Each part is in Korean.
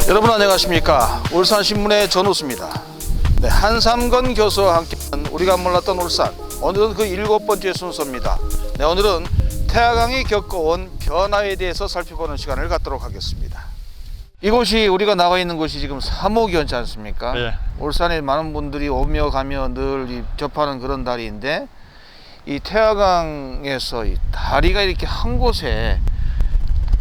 여러분 안녕하십니까. 울산신문의 전우수입니다. 네, 한삼건 교수와 함께하는 우리가 몰랐던 울산, 오늘은 그 7번째 순서입니다. 네, 오늘은 태화강이 겪어온 변화에 대해서 살펴보는 시간을 갖도록 하겠습니다. 이곳이 우리가 나와 있는 곳이 지금 사목이었지 않습니까? 네. 울산에 많은 분들이 오며 가며 늘 접하는 그런 다리인데, 이 태화강에서 이 다리가 이렇게 한 곳에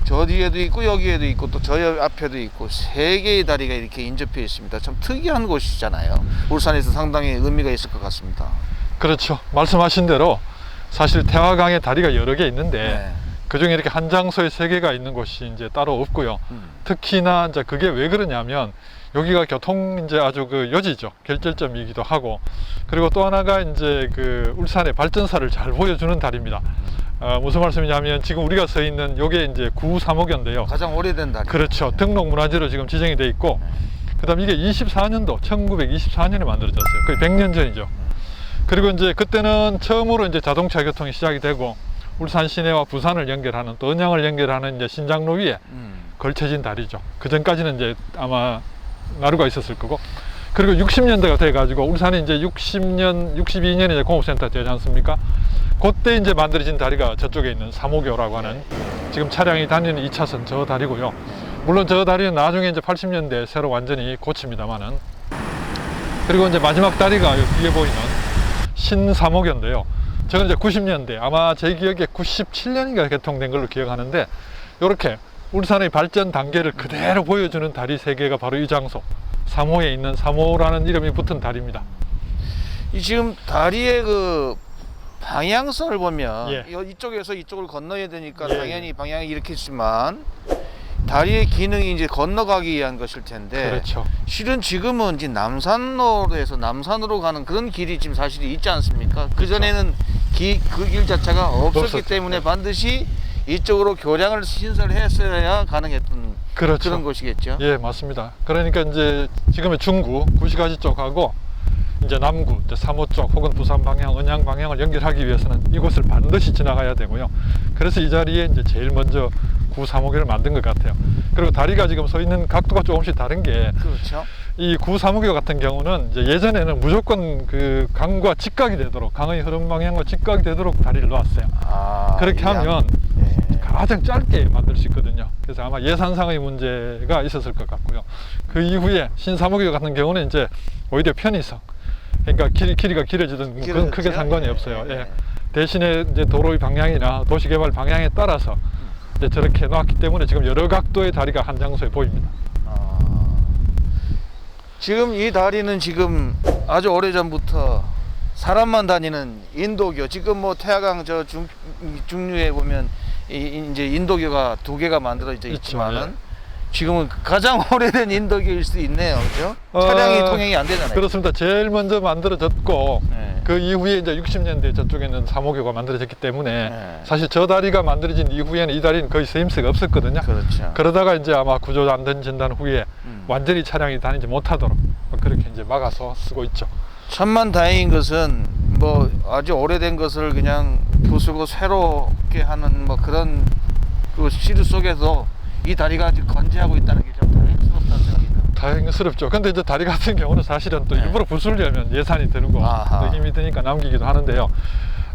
저 뒤에도 있고 여기에도 있고 또 저 앞에도 있고 세 개의 다리가 이렇게 인접해 있습니다. 참 특이한 곳이잖아요. 울산에서 상당히 의미가 있을 것 같습니다. 그렇죠. 말씀하신 대로 사실 태화강에 다리가 여러 개 있는데 네. 그중에 이렇게 한 장소에 세 개가 있는 곳이 이제 따로 없고요. 특히나 이제 그게 왜 그러냐면 여기가 교통 이제 아주 그 요지죠. 결절점이기도 하고, 그리고 또 하나가 이제 그 울산의 발전사를 잘 보여주는 다리입니다. 무슨 말씀이냐면 지금 우리가 서 있는 요게 이제 구사목교인데요. 가장 오래된 다리. 그렇죠. 등록문화재로 지금 지정이 돼 있고, 그다음 이게 24년도 1924년에 만들어졌어요. 거의 100년 전이죠. 그리고 이제 그때는 처음으로 이제 자동차 교통이 시작이 되고 울산 시내와 부산을 연결하는 또 언양을 연결하는 이제 신장로 위에 걸쳐진 다리죠. 그 전까지는 이제 아마 나루가 있었을 거고, 그리고 60년대가 돼 가지고 울산이 이제 62년에 이제 공업센터 되지 않습니까? 그때 이제 만들어진 다리가 저쪽에 있는 사목교라고 하는, 지금 차량이 다니는 2차선 저 다리고요. 물론 저 다리는 나중에 이제 80년대 새로 완전히 고칩니다만은. 그리고 이제 마지막 다리가 위에 보이는 신사목교인데요. 저는 이제 90년대, 아마 제 기억에 97년인가 개통된 걸로 기억하는데, 이렇게 울산의 발전 단계를 그대로 보여주는 다리 세 개가 바로 이 장소, 사모에 있는 사모라는 이름이 붙은 다리입니다. 이 지금 다리의 그 방향성을 보면 예. 이쪽에서 이쪽을 건너야 되니까 예. 당연히 방향이 이렇게 있지만 다리의 기능이 이제 건너가기 위한 것일 텐데, 그렇죠. 실은 지금은 이제 남산로에서 남산으로 가는 그런 길이 지금 사실이 있지 않습니까? 그 전에는 그 길 자체가 없었기 없었죠. 때문에 반드시 이쪽으로 교량을 신설했어야 가능했던 그렇죠. 그런 곳이겠죠. 예, 맞습니다. 그러니까 이제 지금의 중구, 구시가지 쪽하고 이제 남구, 이제 사모 쪽 혹은 부산 방향, 언양 방향을 연결하기 위해서는 이곳을 반드시 지나가야 되고요. 그래서 이 자리에 이제 제일 먼저 구사목교를 만든 것 같아요. 그리고 다리가 지금 서 있는 각도가 조금씩 다른 게, 그렇죠. 이 구사목교 같은 경우는 이제 예전에는 무조건 그 강과 직각이 되도록, 강의 흐름 방향과 직각이 되도록 다리를 놓았어요. 그렇게 하면 가장 짧게 만들 수 있거든요. 그래서 아마 예산상의 문제가 있었을 것 같고요. 그 이후에 신사목교 같은 경우는 이제 오히려 편의성, 그러니까 길이가 길어지든 그건 크게 상관이 없어요. 예. 대신에 이제 도로의 방향이나 도시개발 방향에 따라서 이제 저렇게 놨기 때문에 지금 여러 각도의 다리가 한 장소에 보입니다. 지금 이 다리는 지금 아주 오래전부터 사람만 다니는 인도교, 지금 뭐 태화강 저 중류에 보면 이제 인도교가 2개가 만들어져 있지만은, 있죠, 예. 지금은 가장 오래된 인도교일 수 있네요. 그죠? 차량이 통행이 안 되잖아요. 그렇습니다. 제일 먼저 만들어졌고, 네. 그 이후에 이제 60년대 저쪽에는 사모교가 만들어졌기 때문에 네. 사실 저 다리가 만들어진 이후에는 이 다리는 거의 쓰임새가 없었거든요. 그렇죠. 그러다가 이제 아마 구조 안전진단 후에 완전히 차량이 다니지 못하도록 그렇게 이제 막아서 쓰고 있죠. 천만다행인 것은 뭐 아주 오래된 것을 그냥 부수고 새롭게 하는 뭐 그런 그 시류 속에서 이 다리가 아직 건재하고 있다는 게 좀 다행스럽다는 생각이 듭니다. 다행스럽죠. 근데 이제 다리 같은 경우는 사실은 또 일부러 부수려면 예산이 들고 아하. 또 힘이 드니까 남기기도 하는데요.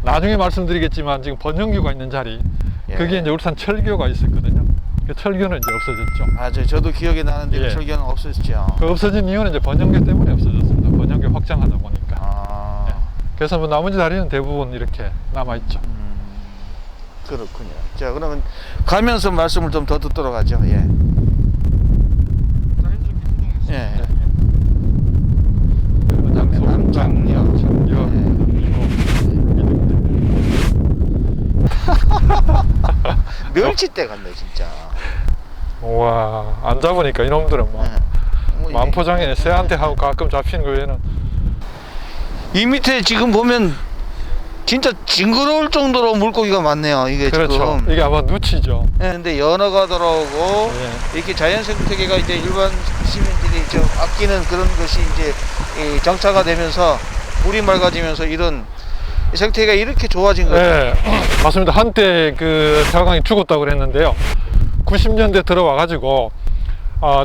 나중에 말씀드리겠지만 지금 번영교가 있는 자리, 예. 그게 이제 울산 철교가 있었거든요. 그 철교는 이제 없어졌죠. 아, 저도 기억이 나는데 예. 철교는 없었죠. 그 없어진 이유는 이제 번영교 때문에 없어졌습니다. 번영교 확장하다 보니까. 아, 예. 그래서 뭐 나머지 다리는 대부분 이렇게 남아 있죠. 그렇군요. 자, 그러면 가면서 말씀을 좀 더 듣도록 하죠. 예. 예. 그다음에 남장역. 창역. 멸치대 같네 진짜. 와, 안 잡으니까 이놈들은 뭐 만포장에 새한테 하고 가끔 잡히는 거 외에는. 이 밑에 지금 보면 진짜 징그러울 정도로 물고기가 많네요. 이게 그렇죠. 지금. 이게 아마 누치죠. 네, 근데 연어가 들어오고 예. 이렇게 자연 생태계가 이제 일반 시민들이 좀 아끼는 그런 것이 이제 이 정착가 되면서 물이 맑아지면서 이런 생태계가 이렇게 좋아진 거죠. 네, 맞습니다. 한때 그 태화강이 죽었다고 그랬는데요. 90년대 들어와 가지고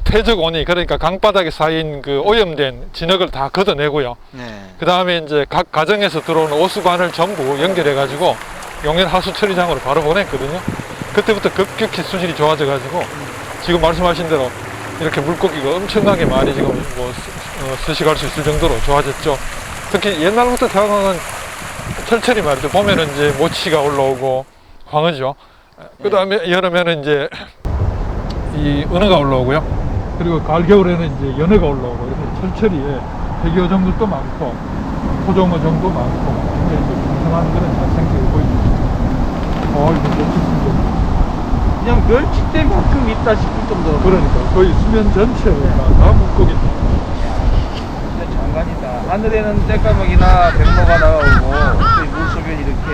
퇴적원이, 그러니까 강바닥에 쌓인 그 오염된 진흙을 다 걷어내고요. 네. 그 다음에 이제 각 가정에서 들어오는 오수관을 전부 연결해 가지고 용연 하수 처리장으로 바로 보냈거든요. 그때부터 급격히 수질이 좋아져 가지고 지금 말씀하신 대로 이렇게 물고기가 엄청나게 많이 지금 뭐 서식할 수 있을 정도로 좋아졌죠. 특히 옛날부터 태화강은 철철이 말이죠. 봄에는 이제 모치가 올라오고 광어죠. 그 다음에 여름에는 이제 이 은어가 올라오고요. 그리고 가을 겨울에는 이제 연어가 올라오고 이렇게 철철이 대기어 정도도 많고 토종어 정도 많고 굉장히 이제 풍성한 그런 자생태계 보입니다. 이거 멋지습니다. 그냥 멸치대만큼 있다 싶을 정도로. 그러니까 거의 수면 전체가 다 물고기입니다. 진짜 장관이다. 하늘에는 떼까마귀나 백모가 나오고 또 물속에 이렇게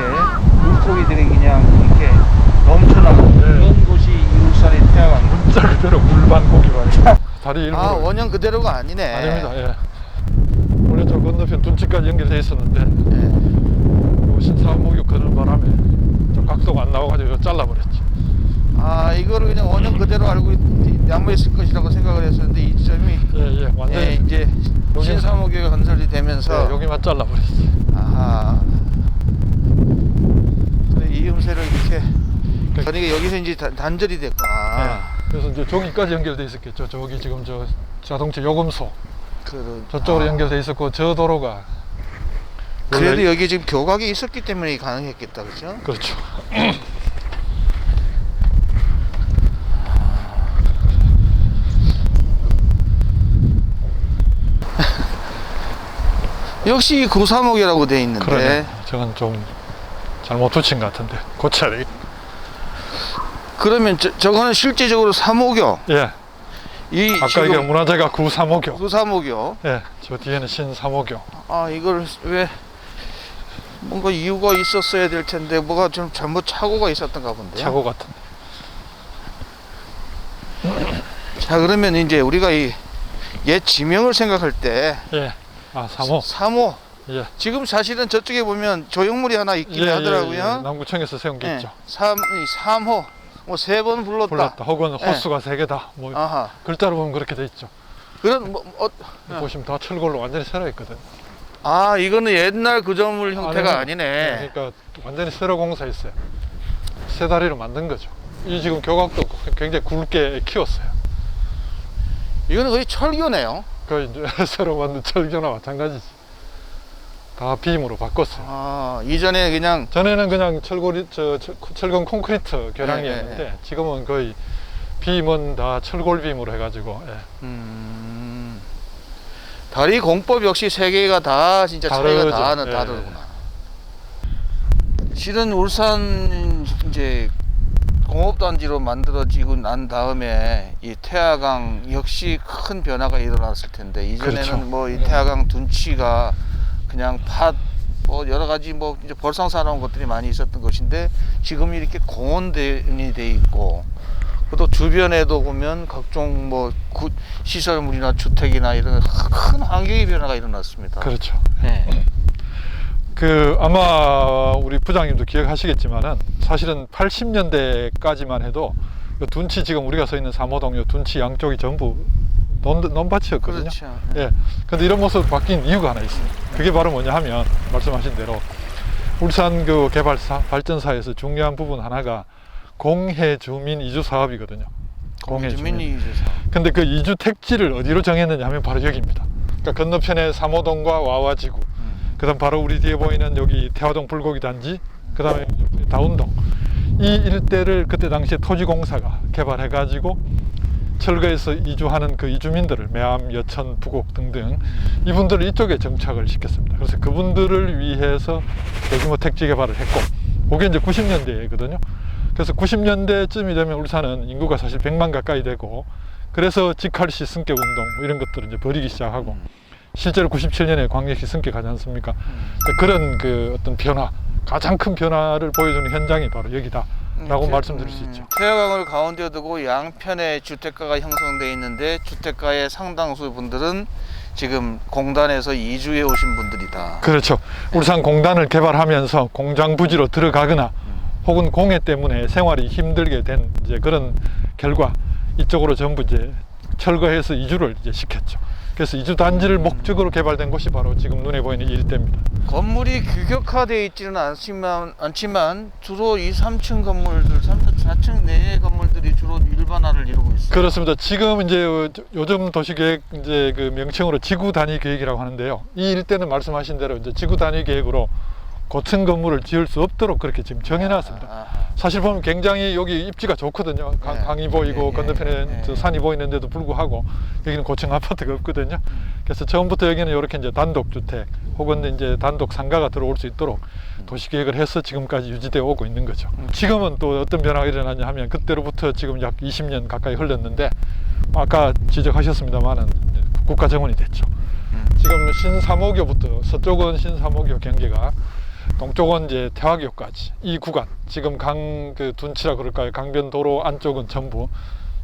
물고기들이 그냥 이렇게 넘쳐나고 그런 곳이 이 울산의 태화강. 문자 그대로 물반고기 말이에요. 다리 일부. 원형 그대로가 아니네. 아닙니다. 예. 원래 저 건너편 둔치까지 연결돼 있었는데 예. 신사 목욕 그런 바람에 저 각도가 안 나와가지고 잘라버렸죠. 이거를 그냥 원형 그대로 알고 양보했을 것이라고 생각을 했었는데 이 지점이 예, 완전히 이제 여기- 신사목욕이 건설이 되면서 여기만 잘라버렸어요. 아하. 그래, 이 음세를 이렇게 그러니까 여기서 이제 단절이 됐구나. 예. 그래서 이제 저기까지 연결돼 있었겠죠. 저기 지금 저 자동차 요금소 저쪽으로 연결돼 있었고 저 도로가 그래도 원래- 여기 지금 교각이 있었기 때문에 가능했겠다, 그렇죠? 그렇죠. 역시 구사목이라고 돼 있는데. 그러네. 저건 좀 잘못 붙인 것 같은데 고쳐야 되겠. 그러면 저거는 실제적으로 사목교. 예. 이 아까 지금 이게 문화재가 구사모교. 구사목교. 예. 저 뒤에는 신사모교. 이걸 왜 뭔가 이유가 있었어야 될 텐데 뭐가 좀 잘못 착오가 있었던가 본데요. 차고 같은. 자, 그러면 이제 우리가 이 옛 지명을 생각할 때 예. 사모. 사모. 예. 지금 사실은 저쪽에 보면 조형물이 하나 있긴 하더라고요. 남구청에서 세운 게 있죠. 3호 뭐 3번 불렀다. 혹은 호수가 3개다. 뭐 아하. 글자로 보면 그렇게 돼 있죠. 그런 보시면 다 철골로 완전히 새로 있거든. 이거는 옛날 구조물 형태가 아니네. 그러니까 완전히 새로 공사했어요. 세 다리로 만든 거죠. 이 지금 교각도 굉장히 굵게 키웠어요. 이거는 거의 철교네요. 그 이제 새로 만든 철교나 마찬가지지. 다 비임으로 바꿨어요. 이전에 그냥 전에는 그냥 철근 콘크리트 교량이었는데 지금은 거의 비임은 다 철골 비임으로 해가지고. 예. 다리 공법 역시 세 개가 다 진짜 차이가 다르죠. 다르구나. 실은 울산 이제 공업단지로 만들어지고 난 다음에 이 태화강 역시 큰 변화가 일어났을 텐데 이전에는 그렇죠. 뭐 이 태화강 둔치가 그냥 뭐 여러 가지 뭐 이제 벌상사나운 것들이 많이 있었던 것인데 지금 이렇게 공원이 돼 있고 또 주변에도 보면 각종 뭐 시설물이나 주택이나 이런 큰 환경의 변화가 일어났습니다. 그렇죠. 네. 아마 우리 부장님도 기억하시겠지만은 사실은 80년대까지만 해도 요 둔치 지금 우리가 서 있는 삼호동 요 둔치 양쪽이 전부 논밭이었거든요. 그렇죠. 예. 근데 이런 모습 바뀐 이유가 하나 있어요. 그게 바로 뭐냐 하면 말씀하신 대로 울산 그 개발사 발전사에서 중요한 부분 하나가 공해 주민 이주 사업이거든요. 공해 주민 이주 사업. 근데 그 이주 택지를 어디로 정했느냐 하면 바로 여기입니다. 그러니까 건너편에 삼호동과 와와지구, 그다음 바로 우리 뒤에 보이는 여기 태화동 불고기 단지, 그다음에 다운동, 이 일대를 그때 당시에 토지공사가 개발해 가지고 철거해서 이주하는 그 이주민들을 매암, 여천, 부곡 등등 이분들을 이쪽에 정착을 시켰습니다. 그래서 그분들을 위해서 대규모 택지 개발을 했고, 그게 이제 90년대거든요. 그래서 90년대쯤이 되면 울산은 인구가 사실 100만 가까이 되고, 그래서 직할시 승격 운동 뭐 이런 것들을 이제 벌이기 시작하고, 실제로 97년에 광역시 승격하지 않습니까? 그런 그 어떤 변화, 가장 큰 변화를 보여주는 현장이 바로 여기다라고 말씀드릴 수 있죠. 태화강을 가운데 두고 양편에 주택가가 형성되어 있는데 주택가의 상당수 분들은 지금 공단에서 이주해 오신 분들이다. 그렇죠. 울산 공단을 개발하면서 공장 부지로 들어가거나 혹은 공해 때문에 생활이 힘들게 된 이제 그런 결과 이쪽으로 전부 이제 철거해서 이주를 이제 시켰죠. 그래서 이주 단지를 목적으로 개발된 곳이 바로 지금 눈에 보이는 이 일대입니다. 건물이 규격화되어 있지는 않지만 주로 이 3층 건물들, 4층 내의 건물들이 주로 일반화를 이루고 있어요. 그렇습니다. 지금 이제 요즘 도시계획 이제 그 명칭으로 지구 단위 계획이라고 하는데요. 이 일대는 말씀하신 대로 이제 지구 단위 계획으로 고층 건물을 지을 수 없도록 그렇게 지금 정해놨습니다. 사실 보면 굉장히 여기 입지가 좋거든요. 강이 보이고 건너편에 저 산이 보이는데도 불구하고 여기는 고층 아파트가 없거든요. 그래서 처음부터 여기는 이렇게 이제 단독 주택 혹은 이제 단독 상가가 들어올 수 있도록 도시 계획을 해서 지금까지 유지되어 오고 있는 거죠. 지금은 또 어떤 변화가 일어나냐 하면 그때로부터 지금 약 20년 가까이 흘렀는데 아까 지적하셨습니다만은 국가 정원이 됐죠. 지금 신사모교부터 서쪽은 신사모교 경계가 동쪽은 이제 태화교까지 이 구간 지금 그 둔치라 그럴까요? 강변도로 안쪽은 전부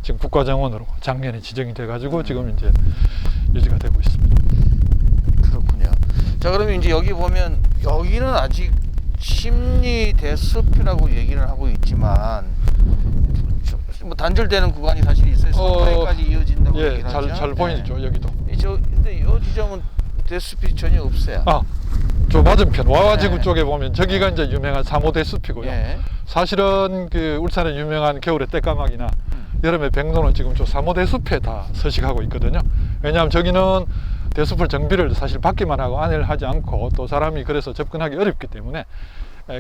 지금 국가정원으로 작년에 지정이 돼 가지고 지금 이제 유지가 되고 있습니다. 그렇군요. 자, 그러면 이제 여기 보면 여기는 아직 심리 대숲이라고 얘기를 하고 있지만 뭐 단절되는 구간이 사실 있어요. 서까지 이어진다고 얘기를 하죠. 잘 보이죠 여기도. 근데 이 지점은 대숲이 전혀 없어요. 저 맞은편 와와지구 쪽에 보면 저기가 이제 유명한 3호 대숲이고요. 사실은 그 울산의 유명한 겨울의 떼까마귀나 여름의 백로는 지금 저 3호 대숲에 다 서식하고 있거든요. 왜냐하면 저기는 대숲을 정비를 사실 받기만 하고 안을 하지 않고 또 사람이 그래서 접근하기 어렵기 때문에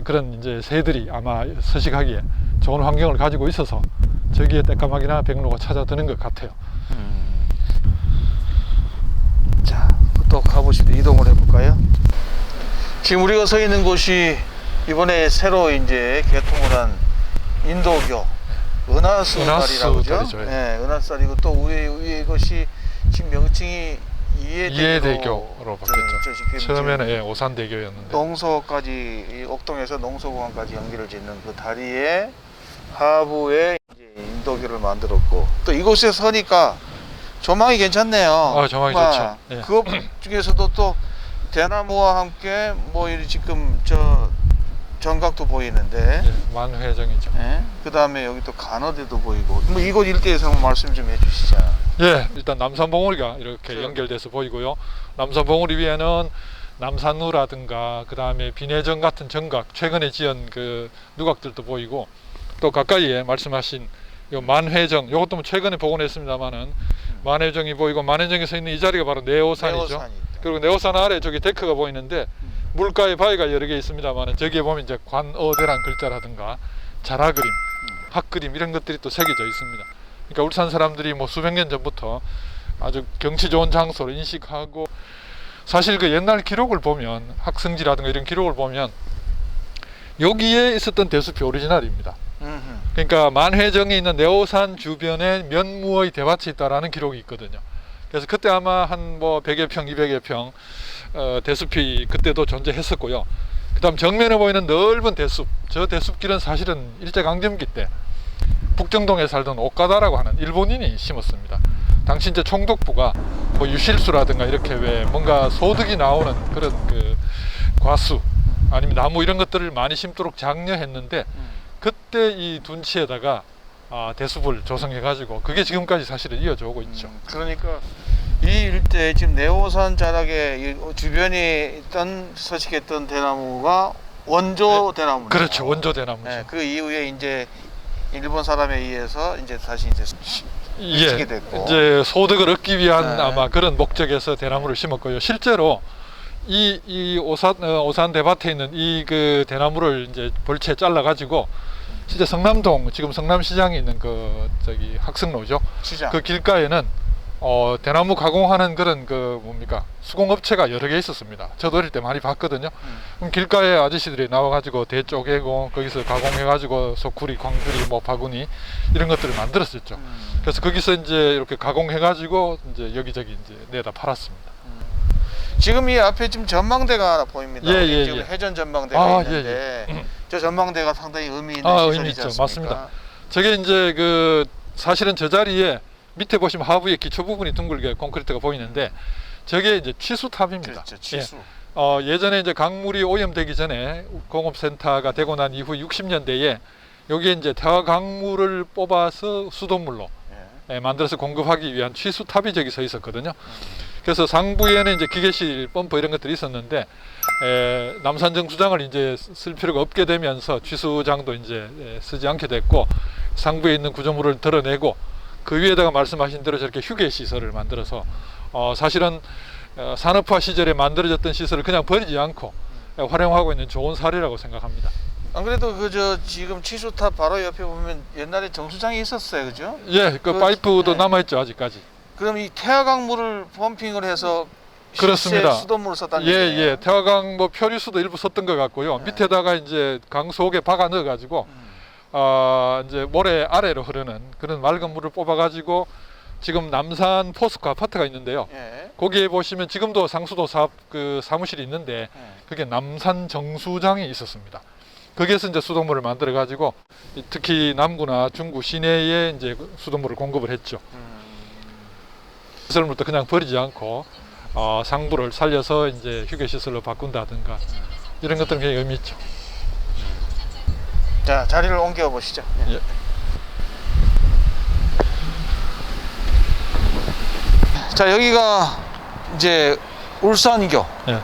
그런 이제 새들이 아마 서식하기에 좋은 환경을 가지고 있어서 저기에 떼까마귀나 백로가 찾아드는 것 같아요. 자, 또 가보시죠. 이동을 해볼까요? 지금 우리가 서 있는 곳이 이번에 새로 이제 개통을 한 인도교 은하수다리라고 그러죠. 은하수다리고 또 우리 이것이 지금 명칭이 이해대교로 바뀌었죠. 처음에는 오산대교였는데 농소까지 옥동에서 농소공항까지 연기를 짓는 그 다리에 하부에 이제 인도교를 만들었고 또 이곳에 서니까 조망이 괜찮네요. 조망이 좋죠. 그것 중에서도 또 대나무와 함께 뭐 지금 저 정각도 보이는데 만회정이죠. 그 다음에 여기 또 간어대도 보이고 뭐 이곳 일대에서 한번 말씀 좀 해주시죠. 일단 남산봉우리가 이렇게 연결돼서 보이고요. 남산봉우리 위에는 남산루라든가 그 다음에 비내정 같은 정각 최근에 지은 그 누각들도 보이고 또 가까이에 말씀하신 요 만회정 이것도 뭐 최근에 복원했습니다만은 만회정이 보이고 만회정에 서 있는 이 자리가 바로 내오산이죠. 그리고 내오산 아래 저기 데크가 보이는데 물가에 바위가 여러 개 있습니다만 저기에 보면 이제 관어대란 글자라든가 자라그림, 학그림 이런 것들이 또 새겨져 있습니다. 그러니까 울산 사람들이 뭐 수백 년 전부터 아주 경치 좋은 장소로 인식하고 사실 그 옛날 기록을 보면 학성지라든가 이런 기록을 보면 여기에 있었던 대숲이 오리지널입니다. 그러니까 만회정에 있는 내오산 주변에 면무의 대밭이 있다라는 기록이 있거든요. 그래서 그때 아마 한 뭐 100여 평, 200여 평 대숲이 그때도 존재했었고요. 그 다음 정면에 보이는 넓은 대숲, 저 대숲길은 사실은 일제강점기 때 북정동에 살던 오카다라고 하는 일본인이 심었습니다. 당시 이제 총독부가 뭐 유실수라든가 이렇게 왜 뭔가 소득이 나오는 그런 그 과수 아니면 나무 이런 것들을 많이 심도록 장려했는데 그때 이 둔치에다가 대숲을 조성해 가지고 그게 지금까지 사실은 이어져 오고 있죠. 그러니까 이 일대 지금 내오산 자락에 주변에 있던 서식했던 대나무가 원조 대나무. 그렇죠, 원조 대나무죠. 그 이후에 이제 일본 사람에 의해서 이제 다시 이제 치게 됐고 이제 소득을 얻기 위한 아마 그런 목적에서 대나무를 심었고요. 실제로 이 오산 대밭에 있는 이 그 대나무를 이제 벌채 잘라 가지고 진짜 성남동 지금 성남시장에 있는 그 저기 학성로죠. 시장. 그 길가에는 대나무 가공하는 그런 그 뭡니까 수공업체가 여러 개 있었습니다. 저도 어릴 때 많이 봤거든요. 그럼 길가에 아저씨들이 나와가지고 대 쪼개고 거기서 가공해가지고 소쿠리, 광주리, 뭐 바구니 이런 것들을 만들었었죠. 그래서 거기서 이제 이렇게 가공해가지고 이제 여기저기 이제 내다 팔았습니다. 지금 이 앞에 지금 전망대가 하나 보입니다. 예, 예, 지금 예. 회전 전망대가 아, 있는데 저 전망대가 상당히 의미 있는 의미 시설이지 있죠. 않습니까? 맞습니다. 저게 이제 그 사실은 저 자리에 밑에 보시면 하부에 기초 부분이 둥글게 콘크리트가 보이는데 저게 이제 취수탑입니다. 그렇죠. 치수. 예전에 이제 강물이 오염되기 전에 공업센터가 되고 난 이후 60년대에 여기에 이제 태화 강물을 뽑아서 수돗물로 만들어서 공급하기 위한 취수탑이 저기 서 있었거든요. 그래서 상부에는 이제 기계실, 펌프 이런 것들이 있었는데 남산 정수장을 이제 쓸 필요가 없게 되면서 취수장도 이제 쓰지 않게 됐고 상부에 있는 구조물을 드러내고 그 위에다가 말씀하신 대로 저렇게 휴게 시설을 만들어서 사실은 산업화 시절에 만들어졌던 시설을 그냥 버리지 않고 활용하고 있는 좋은 사례라고 생각합니다. 안 그래도 그 지금 치수탑 바로 옆에 보면 옛날에 정수장이 있었어요, 그죠? 예, 그 파이프도 남아있죠 아직까지. 그럼 이 태화강물을 펌핑을 해서 그렇습니다. 수돗물을 썼다는 예, 얘기네요. 예. 태화강 뭐 표류수도 일부 썼던 것 같고요. 밑에다가 이제 강 속에 박아 넣어 가지고 이제 모래 아래로 흐르는 그런 맑은 물을 뽑아 가지고 지금 남산 포스코 아파트가 있는데요. 예. 거기에 보시면 지금도 상수도 사업 그 사무실이 있는데 그게 남산 정수장이 있었습니다. 거기에서 이제 수돗물을 만들어 가지고 특히 남구나 중구 시내에 이제 수돗물을 공급을 했죠. 시설물도 그냥 버리지 않고 상부를 살려서 이제 휴게 시설로 바꾼다든가 이런 것들은 굉장히 의미 있죠. 자, 자리를 옮겨 보시죠. 예. 자, 여기가 이제 울산교. 예.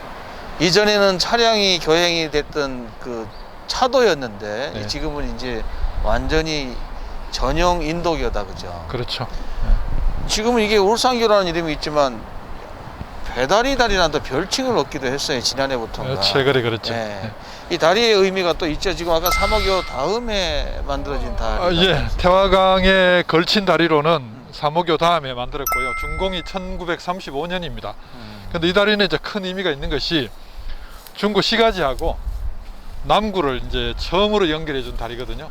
이전에는 차량이 교행이 됐던 그 차도였는데 네. 지금은 이제 완전히 전용 인도교다, 그죠? 그렇죠. 지금은 이게 울산교라는 이름이 있지만 배다리 다리라는 또 별칭을 얻기도 했어요, 지난해부터인가. 최근에 그렇죠. 예. 이 다리의 의미가 또 있죠. 지금 아까 삼호교 다음에 만들어진 다리. 예, 태화강에 걸친 다리로는 삼호교 다음에 만들었고요. 준공이 1935년입니다. 근데 이 다리는 이제 큰 의미가 있는 것이 중구 시가지하고 남구를 이제 처음으로 연결해 준 다리거든요.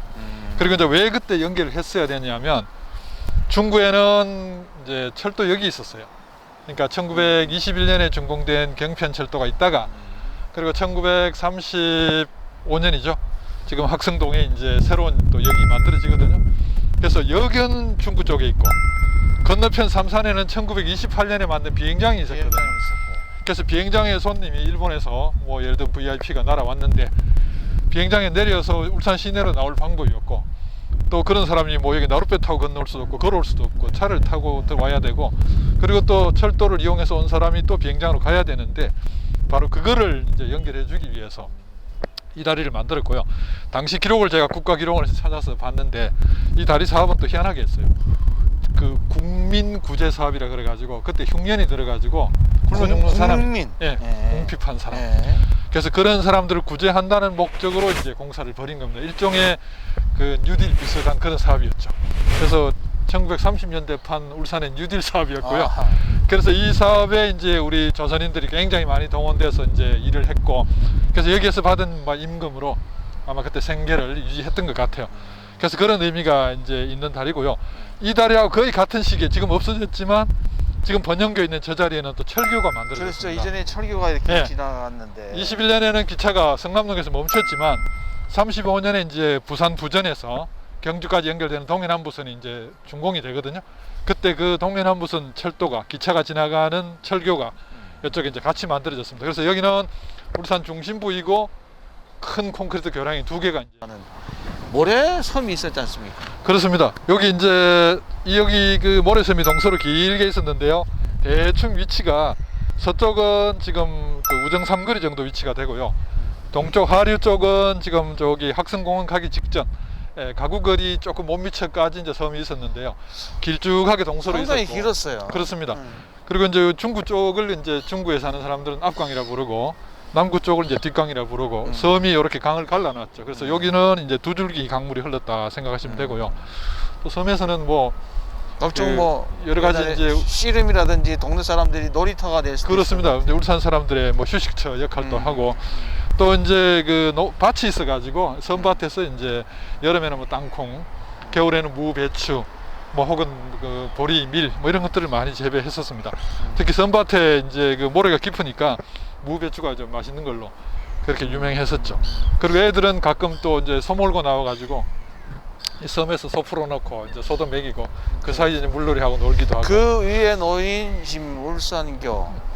그리고 이제 왜 그때 연결을 했어야 되냐면 중구에는 이제 철도역이 있었어요. 그러니까 1921년에 준공된 경편철도가 있다가 그리고 1935년이죠. 지금 학성동에 이제 새로운 또 역이 만들어지거든요. 그래서 역은 중구 쪽에 있고 건너편 삼산에는 1928년에 만든 비행장이 있었거든요. 그래서 비행장에 손님이 일본에서 뭐 예를 들어 VIP가 날아왔는데 비행장에 내려서 울산 시내로 나올 방법이 없고 또 그런 사람이 뭐 여기 나룻배 타고 건너올 수도 없고 걸어올 수도 없고 차를 타고 들어와야 되고 그리고 또 철도를 이용해서 온 사람이 또 비행장으로 가야 되는데 바로 그거를 이제 연결해 주기 위해서 이 다리를 만들었고요. 당시 기록을 제가 국가기록원에서 찾아서 봤는데 이 다리 사업은 또 희한하게 했어요. 그 국민구제사업이라 그래가지고 그때 흉년이 들어가지고 굶어 죽는 사람, 국민, 예, 궁핍한 사람. 예. 그래서 그런 사람들을 구제한다는 목적으로 이제 공사를 벌인 겁니다. 일종의 그 뉴딜 비슷한 그런 사업이었죠. 그래서 1930년대판 울산의 뉴딜 사업이었고요. 아하. 그래서 이 사업에 이제 우리 조선인들이 굉장히 많이 동원돼서 이제 일을 했고, 그래서 여기에서 받은 임금으로 아마 그때 생계를 유지했던 것 같아요. 그래서 그런 의미가 이제 있는 다리고요. 이 다리하고 거의 같은 시기에 지금 없어졌지만 지금 번영교 있는 저 자리에는 또 철교가 만들어졌습니다. 그렇죠. 이전에 철교가 이렇게 예. 지나갔는데 21년에는 기차가 성남동에서 멈췄지만 35년에 이제 부산 부전에서 경주까지 연결되는 동해남부선이 이제 준공이 되거든요. 그때 그 동해남부선 철도가 기차가 지나가는 철교가 이쪽에 이제 같이 만들어졌습니다. 그래서 여기는 울산 중심부이고 큰 콘크리트 교량이 두 개가 이제 모래섬이 있었지 않습니까? 그렇습니다. 여기 이제 여기 그 모래섬이 동서로 길게 있었는데요. 대충 위치가 서쪽은 지금 그 우정 삼거리 정도 위치가 되고요. 동쪽 하류 쪽은 지금 저기 학성공원 가기 직전 가구거리 조금 못 미쳐까지 이제 섬이 있었는데요. 길쭉하게 동서로 상당히 있었고 길었어요. 그렇습니다. 그리고 이제 중구 쪽을 이제 중구에 사는 사람들은 앞강이라 부르고 남구 쪽을 이제 뒷강이라 부르고 섬이 이렇게 강을 갈라놨죠. 그래서 여기는 이제 두 줄기 강물이 흘렀다 생각하시면 되고요. 또 섬에서는 뭐 각종 뭐 여러 가지 이제 씨름이라든지 동네 사람들이 놀이터가 될 수도 그렇습니다. 있어요. 이제 울산 사람들의 뭐 휴식처 역할도 하고 또 이제 그 밭이 있어가지고 섬밭에서 이제 여름에는 뭐 땅콩, 겨울에는 무, 배추, 뭐 혹은 그 보리, 밀 뭐 이런 것들을 많이 재배했었습니다. 특히 선밭에 이제 그 모래가 깊으니까 무배추가 좀 맛있는 걸로 그렇게 유명했었죠. 그리고 애들은 가끔 또 이제 소 몰고 나와가지고 이 섬에서 소 풀어놓고 이제 소도 먹이고 그 사이에 이제 물놀이 하고 놀기도 하고. 그 위에 놓인 지금 울산교.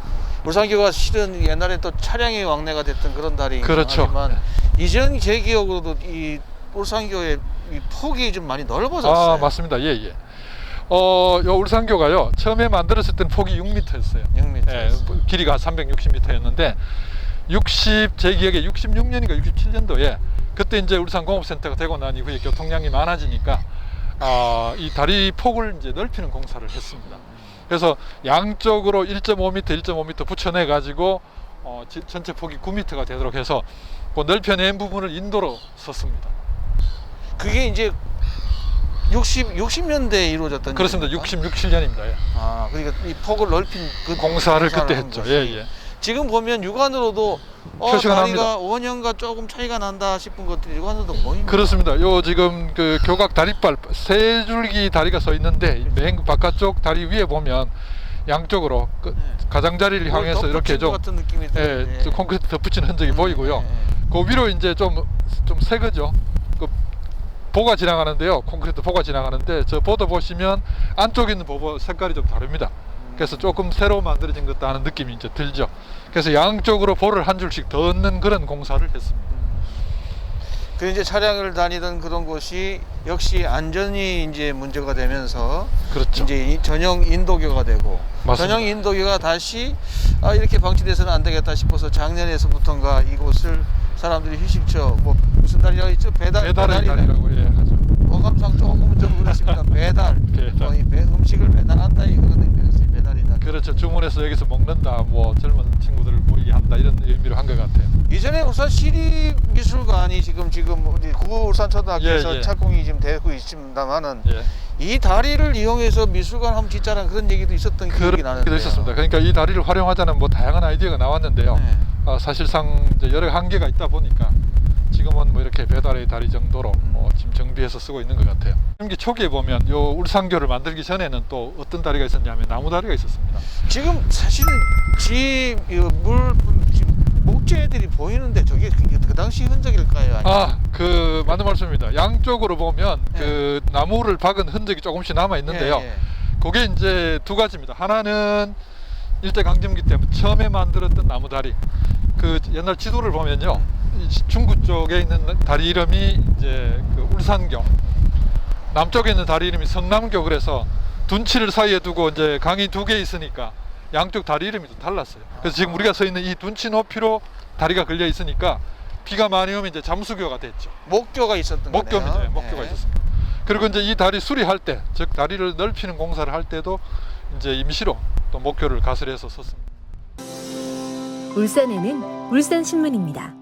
울산교가 실은 옛날에 또 차량의 왕래가 됐던 그런 다리이긴 그렇죠. 하지만 이전 제 기억으로도 이 울산교의 이 폭이 좀 많이 넓어졌어요. 아, 맞습니다. 예, 예. 요 울산교가요, 처음에 만들었을 때는 폭이 6m였어요. 6m. 예, 길이가 360m였는데, 제 기억에 66년인가 67년도에, 그때 이제 울산공업센터가 되고 난 이후에 교통량이 많아지니까, 이 다리 폭을 이제 넓히는 공사를 했습니다. 그래서 양쪽으로 1.5m, 1.5m 붙여내가지고, 전체 폭이 9m가 되도록 해서, 그 넓혀낸 부분을 인도로 썼습니다. 그게 이제 60년대에 이루어졌던 그렇습니다. 일입니까? 66, 7년입니다. 예. 아, 그러니까 이 폭을 넓힌 그 공사를 그때 한 했죠. 것이. 예, 예. 지금 보면 육안으로도 표시가 다리가 원형과 조금 차이가 난다 싶은 것들이 육안으로도 보입니다. 그렇습니다. 요 지금 그 교각 다리발 세 줄기 다리가 서 있는데 맨 바깥쪽 다리 위에 보면 양쪽으로 그 가장자리를 향해서 이렇게 좀 같은 느낌이 드는데. 좀 콘크리트 덧붙이는 흔적이 보이고요. 그 위로 이제 좀 새거죠. 그 보가 지나가는데요. 콘크리트 보가 지나가는데 저 보도 보시면 안쪽에 있는 보보 색깔이 좀 다릅니다. 그래서 조금 새로 만들어진 것 같다는 느낌이 이제 들죠. 그래서 양쪽으로 볼을 한 줄씩 더 얻는 그런 공사를 했습니다. 그 이제 차량을 다니던 그런 곳이 역시 안전이 이제 문제가 되면서 그렇죠. 이제 전용 인도교가 되고 맞습니다. 전용 인도교가 다시 이렇게 방치돼서는 안 되겠다 싶어서 작년에서부터인가 이곳을 사람들이 휴식처 뭐 무슨 다리라고 했죠? 배달의 다리라고 예, 하죠. 어감상 조금 좀 그렇습니다. 배달. 배달. 음식을 배달한다 이 그런 의미에서 배달이다. 그렇죠. 주문해서 여기서 먹는다. 뭐 젊은 친구들을 모이게 한다 이런 의미로 한 것 같아요. 이전에 울산 시립미술관이 지금 우리 구울산초등학교에서 예, 예. 착공이 지금 되고 있습니다만은 예. 이 다리를 이용해서 미술관 한번 짓자라는 그런 얘기도 있었던 기억이 나는데. 그렇게 있었습니다. 그러니까 이 다리를 활용하자는 뭐 다양한 아이디어가 나왔는데요. 네. 사실상 이제 여러 한계가 있다 보니까 지금은 뭐 이렇게 배달의 다리 정도로 지금 정비해서 쓰고 있는 것 같아요. 임기 초기에 보면 요 울산교를 만들기 전에는 또 어떤 다리가 있었냐면 나무 다리가 있었습니다. 지금 사실은 지금 목재들이 보이는데 저게 그 당시 흔적일까요? 아니면 그 맞는 말씀입니다. 양쪽으로 보면 네. 그 나무를 박은 흔적이 조금씩 남아 있는데요. 예, 예. 그게 이제 두 가지입니다. 하나는 일제강점기 때 처음에 만들었던 나무 다리. 그 옛날 지도를 보면요, 이 중구 쪽에 있는 다리 이름이 이제 그 울산교, 남쪽에 있는 다리 이름이 성남교. 그래서 둔치를 사이에 두고 이제 강이 두 개 있으니까 양쪽 다리 이름이 좀 달랐어요. 그래서 지금 우리가 서 있는 이 둔치 높이로 다리가 걸려 있으니까 비가 많이 오면 이제 잠수교가 됐죠. 목교가 있었던 거네요. 목교입니다. 목교가 예. 있었습니다. 그리고 이제 이 다리 수리할 때, 즉 다리를 넓히는 공사를 할 때도 이제 임시로 또 목교를 가설해서 썼습니다. 울산에는 울산신문입니다.